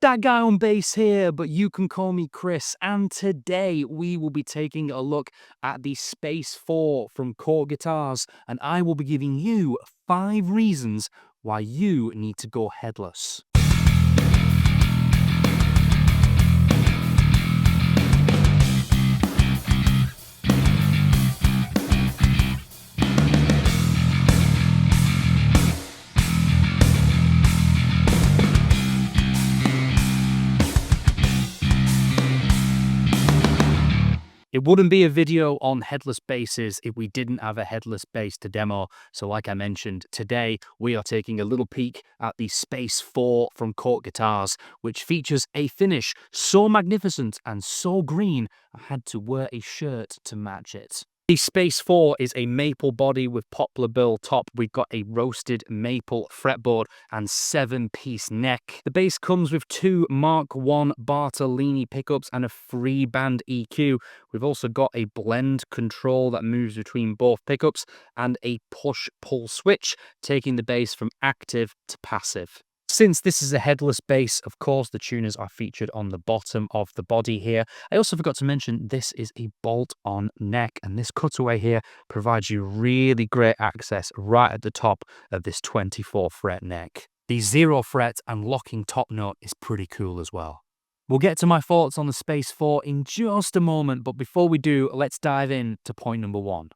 That guy on bass here, but you can call me Chris, and today we will be taking a look at the Space 4 from Cort Guitars, and I will be giving you 5 reasons why you need to go headless. It wouldn't be a video on headless basses if we didn't have a headless bass to demo. So like I mentioned, today we are taking a little peek at the Space 4 from Cort Guitars, which features a finish so magnificent and so green, I had to wear a shirt to match it. The Space 4 is a maple body with poplar bill top. We've got a roasted maple fretboard and 7-piece neck. The bass comes with 2 Mark 1 Bartolini pickups and a 3-band EQ. We've also got a blend control that moves between both pickups and a push-pull switch, taking the bass from active to passive. Since this is a headless bass, of course, the tuners are featured on the bottom of the body here. I also forgot to mention this is a bolt-on neck, and this cutaway here provides you really great access right at the top of this 24-fret neck. The 0-fret and locking top note is pretty cool as well. We'll get to my thoughts on the Space 4 in just a moment, but before we do, let's dive in to point number 1.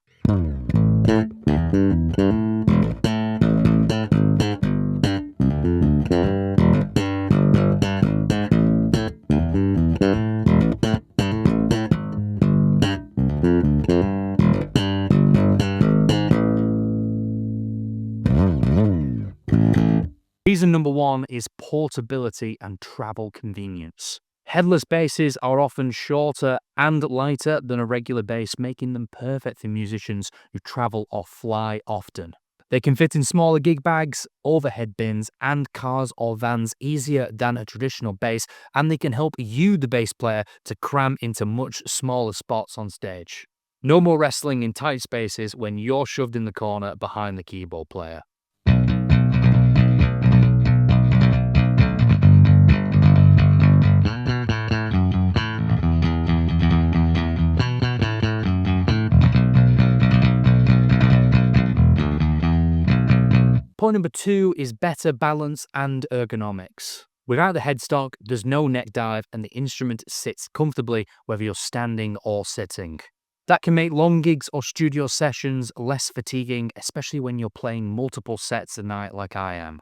Reason number 1 is portability and travel convenience. Headless basses are often shorter and lighter than a regular bass, making them perfect for musicians who travel or fly often. They can fit in smaller gig bags, overhead bins, and cars or vans easier than a traditional bass, and they can help you, the bass player, to cram into much smaller spots on stage. No more wrestling in tight spaces when you're shoved in the corner behind the keyboard player. Point number 2 is better balance and ergonomics. Without the headstock, there's no neck dive and the instrument sits comfortably whether you're standing or sitting. That can make long gigs or studio sessions less fatiguing, especially when you're playing multiple sets a night like I am.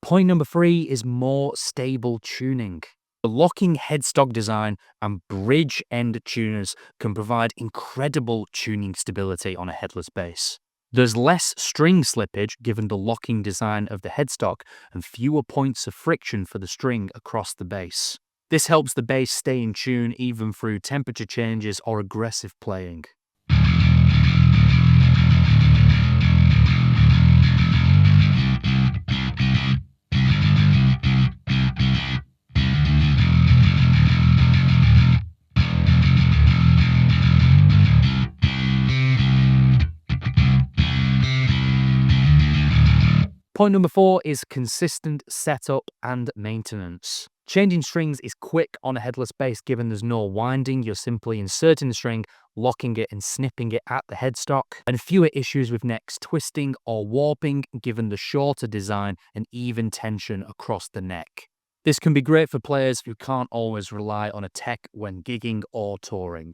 Point number 3 is more stable tuning. The locking headstock design and bridge end tuners can provide incredible tuning stability on a headless bass. There's less string slippage given the locking design of the headstock and fewer points of friction for the string across the bass. This helps the bass stay in tune even through temperature changes or aggressive playing. Point number 4 is consistent setup and maintenance. Changing strings is quick on a headless bass given there's no winding, you're simply inserting the string, locking it and snipping it at the headstock, and fewer issues with necks twisting or warping given the shorter design and even tension across the neck. This can be great for players who can't always rely on a tech when gigging or touring.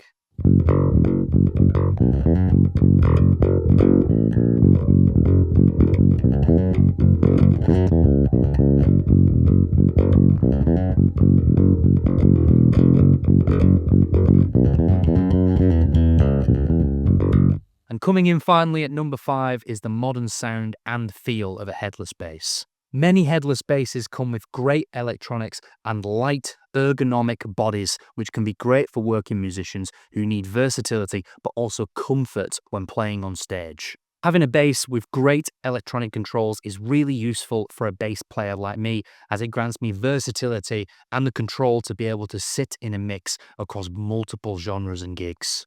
And coming in finally at number 5 is the modern sound and feel of a headless bass. Many headless basses come with great electronics and light, ergonomic bodies, which can be great for working musicians who need versatility but also comfort when playing on stage. Having a bass with great electronic controls is really useful for a bass player like me, as it grants me versatility and the control to be able to sit in a mix across multiple genres and gigs.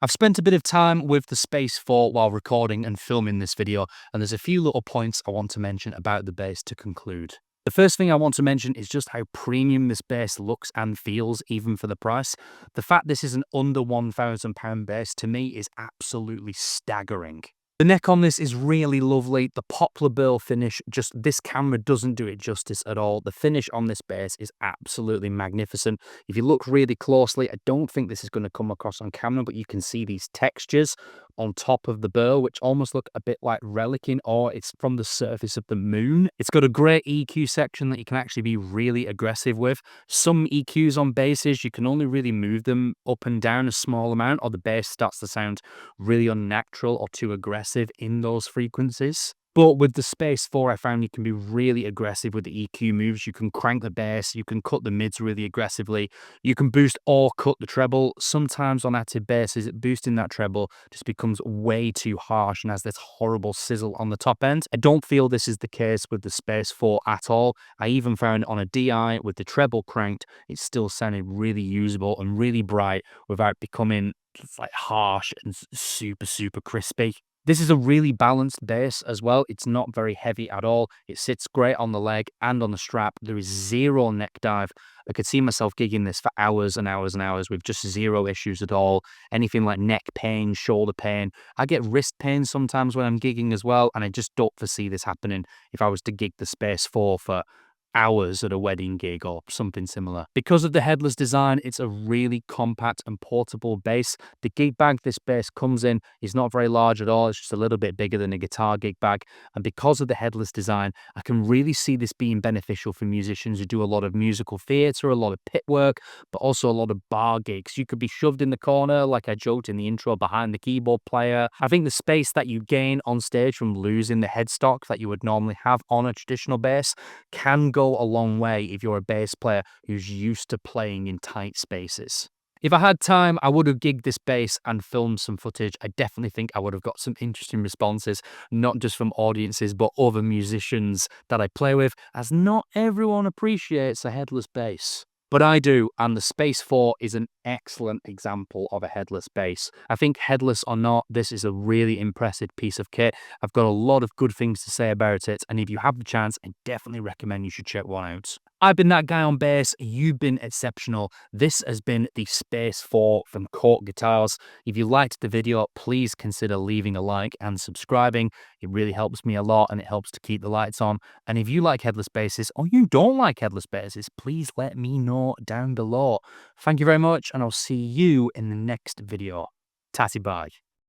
I've spent a bit of time with the Space 4 while recording and filming this video, and there's a few little points I want to mention about the bass to conclude. The first thing I want to mention is just how premium this bass looks and feels, even for the price. The fact this is an under £1,000 bass to me is absolutely staggering. The neck on this is really lovely. The poplar burl finish, just this camera doesn't do it justice at all. The finish on this bass is absolutely magnificent. If you look really closely, I don't think this is going to come across on camera, but you can see these textures on top of the burl, which almost look a bit like relicing, or it's from the surface of the moon. It's got a great EQ section that you can actually be really aggressive with. Some EQs on basses, you can only really move them up and down a small amount, or the bass starts to sound really unnatural or too aggressive in those frequencies. But with the Space 4, I found you can be really aggressive with the EQ moves. You can crank the bass, you can cut the mids really aggressively, you can boost or cut the treble. Sometimes on active basses, boosting that treble just becomes way too harsh and has this horrible sizzle on the top end. I don't feel this is the case with the Space 4 at all. I even found on a DI with the treble cranked, it still sounded really usable and really bright without becoming just like harsh and super crispy. This is a really balanced bass as well. It's not very heavy at all. It sits great on the leg and on the strap. There is zero neck dive. I could see myself gigging this for hours and hours and hours with just zero issues at all. Anything like neck pain, shoulder pain. I get wrist pain sometimes when I'm gigging as well, and I just don't foresee this happening if I was to gig the Space 4 for hours at a wedding gig or something similar. Because of the headless design, it's a really compact and portable bass. The gig bag this bass comes in is not very large at all. It's just a little bit bigger than a guitar gig bag. And because of the headless design, I can really see this being beneficial for musicians who do a lot of musical theatre, a lot of pit work, but also a lot of bar gigs. You could be shoved in the corner, like I joked in the intro, behind the keyboard player. I think the space that you gain on stage from losing the headstock that you would normally have on a traditional bass can go a long way if you're a bass player who's used to playing in tight spaces. If I had time, I would have gigged this bass and filmed some footage. I definitely think I would have got some interesting responses, not just from audiences, but other musicians that I play with, as not everyone appreciates a headless bass. But I do, and the Space 4 is an excellent example of a headless bass. I think headless or not, this is a really impressive piece of kit. I've got a lot of good things to say about it, and if you have the chance, I definitely recommend you should check one out. I've been that guy on bass, you've been exceptional. This has been the Space 4 from Cort Guitars. If you liked the video, please consider leaving a like and subscribing. It really helps me a lot and it helps to keep the lights on. And if you like headless basses or you don't like headless basses, please let me know down below. Thank you very much, and I'll see you in the next video. Tatty bye.